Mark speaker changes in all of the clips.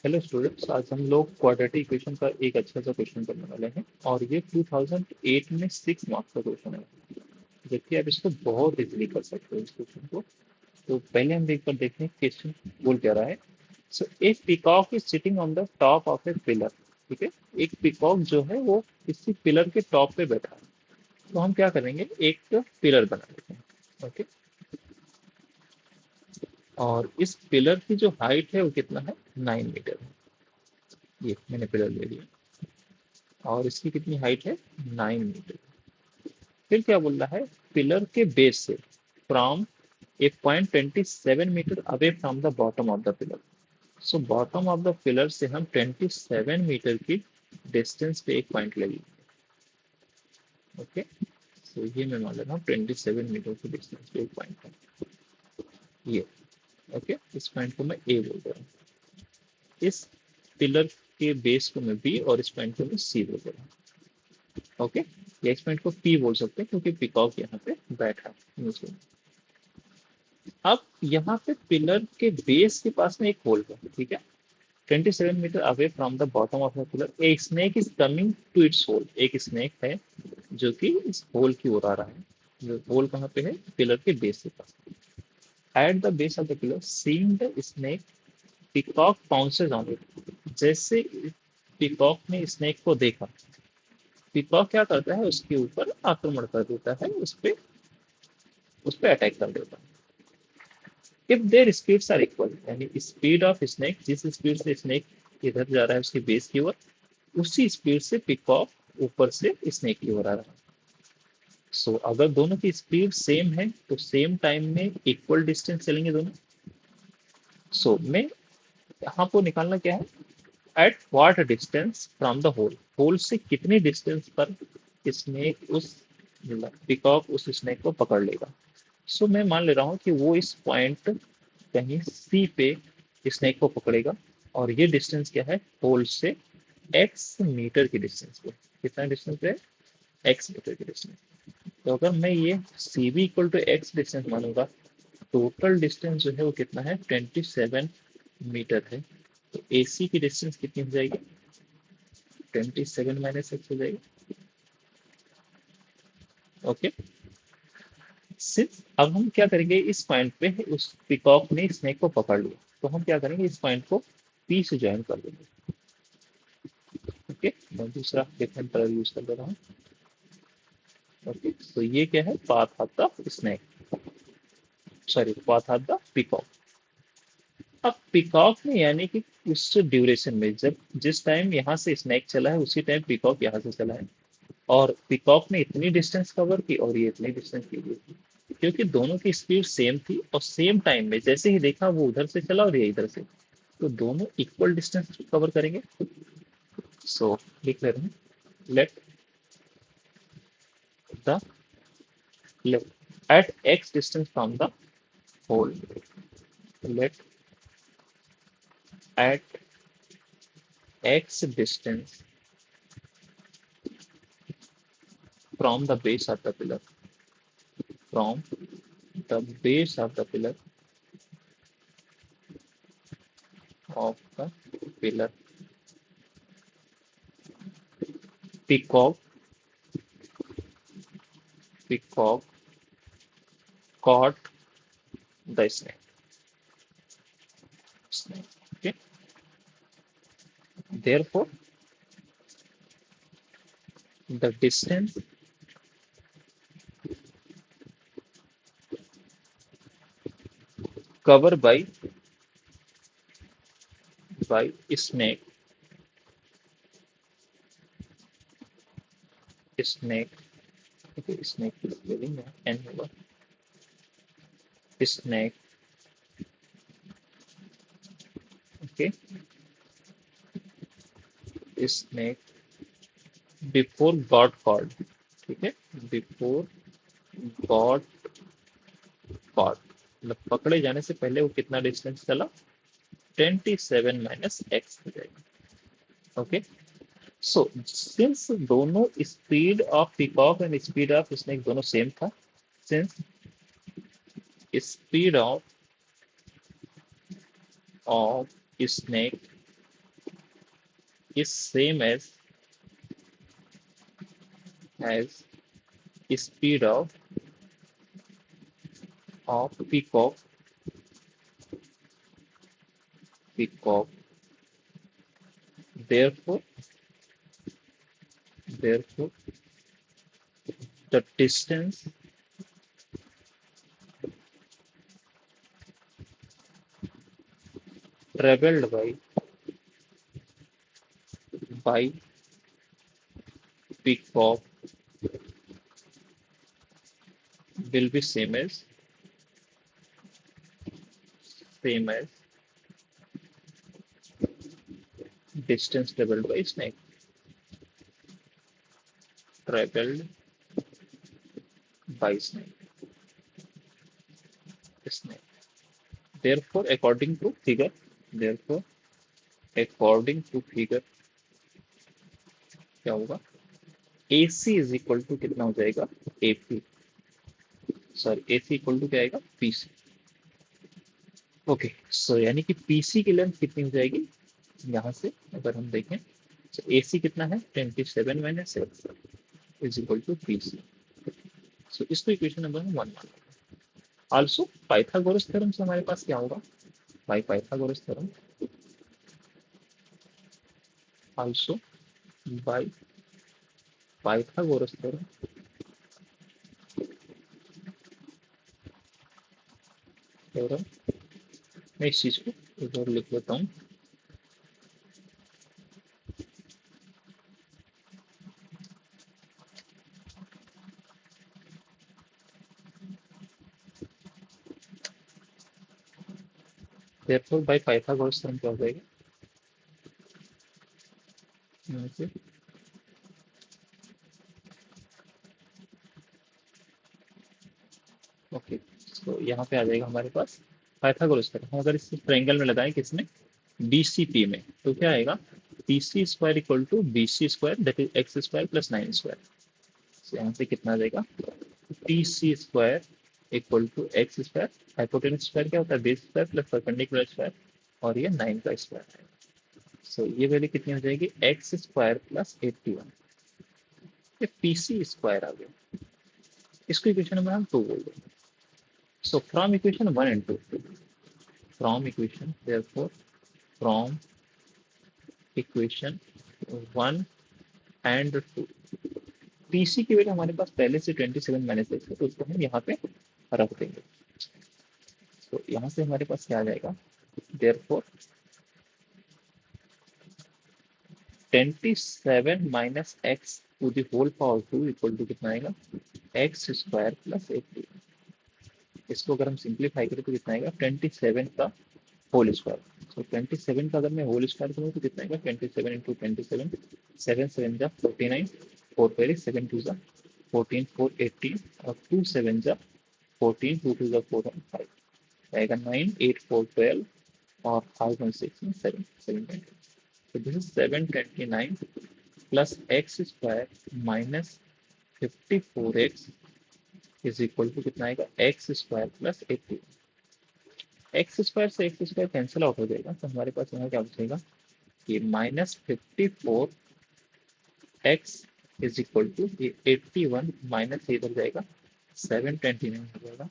Speaker 1: Hello students, आज हम लोग क्वाड्रेटिक इक्वेशन का एक अच्छा सा क्वेश्चन करने वाले हैं और ये 2008 में 6 मार्क्स का क्वेश्चन है। जबकि आप इसको बहुत इजीली कर सकते हो इस क्वेश्चन को। तो पहले हम एक बार देखते हैं क्वेश्चन बोल क्या रहा है। सो एक peacock is sitting on the top of A pillar. ठीक है, एक पीकॉक जो है वो किसी पिलर के टॉप पे बैठा है। तो हम क्या करेंगे, एक पिलर बना लेते हैं। ओके, और इस पिलर की जो हाइट है वो कितना है, 9 मीटर है। ये मैंने पिलर ले लिया और इसकी कितनी हाइट है, 9 मीटर। फिर क्या बोल रहा है, पिलर के बेस से from a point 27 metre away from the bottom of the pillar. So bottom of the pillar से हम 27 मीटर की डिस्टेंस पे एक पॉइंट लगेगी। ओके, सो ये मैं मान लेता हूँ 27 मीटर की डिस्टेंस पे एक पॉइंट है ये। ओके, इस पॉइंट को मैं ए बोल रहा हूँ, इस पिलर के बेस को मैं बी और इस पॉइंट को मैं सी बोल रहा हूँ। ओके, या इस पॉइंट को पी बोल सकते हैं क्योंकि पिकॉक यहाँ पे बैठा है नीचे। अब यहाँ पे पिलर के बेस के पास में एक होल है। ठीक है, 27 metre away from the bottom of the pillar a snake is coming to its hole. एक स्नेक है जो कि इस होल की ओर आ रहा है। जो होल कहाँ पे है, पिलर के बेस के पास। At the base of the pillar seeing the snake, peacock pounces on it. जैसे पिकॉक ने स्नेक को देखा, पिकॉक क्या करता है, उसके ऊपर आक्रमण कर देता है, उस पे अटैक कर देता है। If their speeds are equal, यानी स्पीड ऑफ स्नेक, जिस स्पीड से स्नेक इधर जा रहा है उसके बेस की ओर, उसी स्पीड से पिकॉक ऊपर से स्नेक की ओर आ रहा है। सो अगर दोनों की स्पीड सेम है तो सेम टाइम में इक्वल डिस्टेंस चलेंगे दोनों। मैं यहाँ को निकालना क्या है, at what distance from the hole, hole से कितनी डिस्टेंस पर स्नेक उस पिकॉक उस स्नेक को पकड़ लेगा। मैं मान ले रहा हूँ कि वो इस पॉइंट कहीं सी पे स्नेक को पकड़ेगा और ये डिस्टेंस क्या है, होल से एक्स मीटर की डिस्टेंस पे। कितना डिस्टेंस है, एक्स मीटर की डिस्टेंस। तो अगर मैं ये C B equal to X distance मानूंगा, टोटल डिस्टेंस जो है वो कितना है, 27 मीटर है। तो ए सी की डिस्टेंस कितनी हो जाएगी, 27 - एक्स हो जाएगी। ओके, सिर्फ अब हम क्या करेंगे, इस पॉइंट पे उस पिकॉक ने स्नेक को पकड़ लिया, तो हम क्या करेंगे, इस पॉइंट को पी से ज्वाइन कर देंगे। ओके, मैं दूसरा डिफरेंट कलर यूज कर दे रहा हूँ। ओके, तो ये क्या है, path of the snake, sorry path of the peacock. अब पिकॉक ने यानी कि उस ड्यूरेशन में, जब जिस टाइम यहाँ से स्नेक चला है उसी टाइम पिकॉक यहाँ से चला है, और पिकॉक ने इतनी डिस्टेंस कवर की और ये इतनी डिस्टेंस की थी, क्योंकि दोनों की स्पीड सेम थी और सेम टाइम में जैसे ही देखा वो उधर से चला और ये इधर से, तो दोनों इक्वल डिस्टेंस कवर करेंगे। सो लिख ले रहे हैं, let the let at X distance from the hole, let at X distance from the base of the pillar, from the base of the pillar of the pillar, peacock, peacock caught the snake, snake. Okay, therefore the distance covered by snake, snake, okay, snake is living and snake, okay, snake before got caught, ठीक है, before got caught, मतलब पकड़े जाने से पहले वो कितना distance चला, 27 - एक्स हो जाएगा। ओके, सो सिंस दोनों speed of peacock and speed of snake दोनों सेम था, since speed of snake is same as speed of peacock. Therefore, therefore, the distance traveled by peacock will be same as distance traveled by traveled snake. Therefore, according to figure क्या होगा? AC is equal to कितना हो जाएगा? AP, sorry AC equal to क्या आएगा? PC. Okay, सो यानी कि PC की लेंथ कितनी हो जाएगी? यहाँ से अगर हम देखें तो AC कितना है? 27 minus is equal to PC. So इसको इक्वेशन नंबर 1 मान लो. आल्सो पाइथागोरस थ्योरम से हमारे पास क्या होगा? By Pythagoras theorem, also by Pythagoras theorem, मैं इस चीज को इधर लिख लेता हूँ. therefore by पाइथागोरस थ्योरम क्या हो जाएगा? यहाँ से ओके, तो यहाँ पे आ जाएगा हमारे पास पाइथागोरस थ्योरम. हम अगर इस ट्रायंगल में लगाएं किसमें? DCP में, तो क्या आएगा? PC square equal to BC square that is X square plus 9 square. तो यहाँ से कितना आ जाएगा? PC square equal to X square, hypotenuse square क्या होता है? Base square plus perpendicular square, और ये 9 का स्क्वायर है. सो ये वैल्यू कितनी हो जाएगी? X square plus 81. ये PC स्क्वायर आ गया. इसको इक्वेशन नंबर हम 2 बोल देंगे. So from equation 1 and 2, therefore from equation 1 and 2, PC की वैल्यू हमारे पास पहले से 27 माइनस है, तो उसको हम यहाँ पे रख देंगे. तो यहाँ से हमारे पास क्या आ जाएगा? therefore 27 minus X to the whole power 2 equal to कितना आएगा? X square plus 80. इसको अगर हम सिंप्लीफाई करें तो कितना आएगा? 27 का होल स्क्वायर. सो 27 का अगर मैं होल स्क्वायर करूँ तो कितना आएगा? 27 इंटू 27, 7 7 जा 49, 4 पहले 7 2 जा 14, 4 18, और 2 7 जा 14, 2 2 जा 4 और 5 आएगा 9, 8 4 12, और 5 1 6 7 7. So this is 729 plus x square minus 54x is equal to कितना आएगा? x square plus 80. X square से एक्स स्क्वायर कैंसिल आउट हो जाएगा, तो हमारे पास यहाँ क्या बचेगा? ये -54x इज इक्वल टू ये 81 माइनस इधर जाएगा 729 हो जाएगा.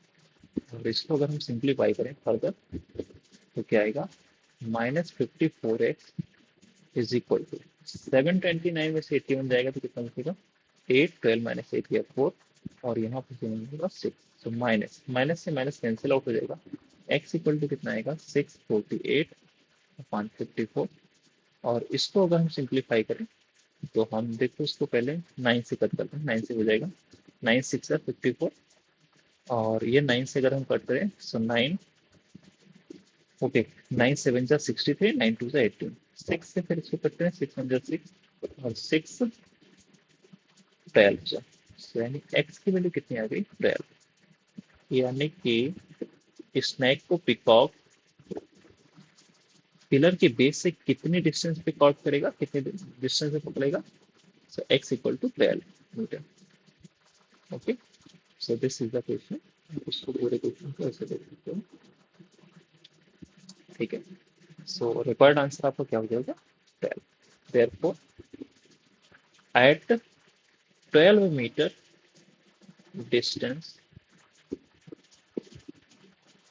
Speaker 1: और इसको अगर हम सिंप्लीफाई करें फर्दर तो क्या आएगा? -54x इज इक्वल टू 729 में से 81 जाएगा तो कितना बचेगा? 8 12 माइनस 8 या 4, और यहाँ पर मिलेगा 6. तो माइनस माइनस से माइनस कैंसिल आउट हो जाएगा. x इक्वल टू कितना आएगा? 648 अपॉन 54. और इसको अगर हम सिंप्लीफाई करें तो हम देखो इसको पहले 9 से कट करते हैं. 9 से हो जाएगा 9 6 है 54, और ये 9 से अगर हम कट करें सो 9 ओके 9 7 जा 63, 9 2 जा 18. 6 से फिर इसको करते हैं 6 1 जा 6, और 6 12 जा. यानी x की वैल्यू कितनी आ गई? 12. यानी कि स्नैक को पिकॉक पिलर के बेस से कितनी डिस्टेंस पे कॉट करेगा, कितने डिस्टेंस पे पकड़ेगा? So x equal to 12 newton. Okay, so this is the question. इसको पूरे क्वेश्चन को ऐसे देख सकते हो. ठीक है, सो रिक्वायर्ड आंसर आपका क्या हो जाएगा? 12. therefore at 12 meter distance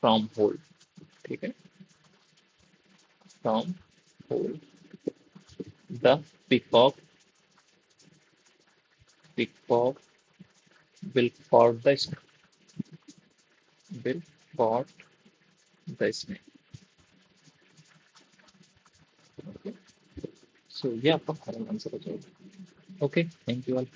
Speaker 1: from hole, ठीक है, from hole the peacock will caught the will caught the snake. Okay, so ये आपका फाइनल आंसर हो जाएगा. Okay, thank you all.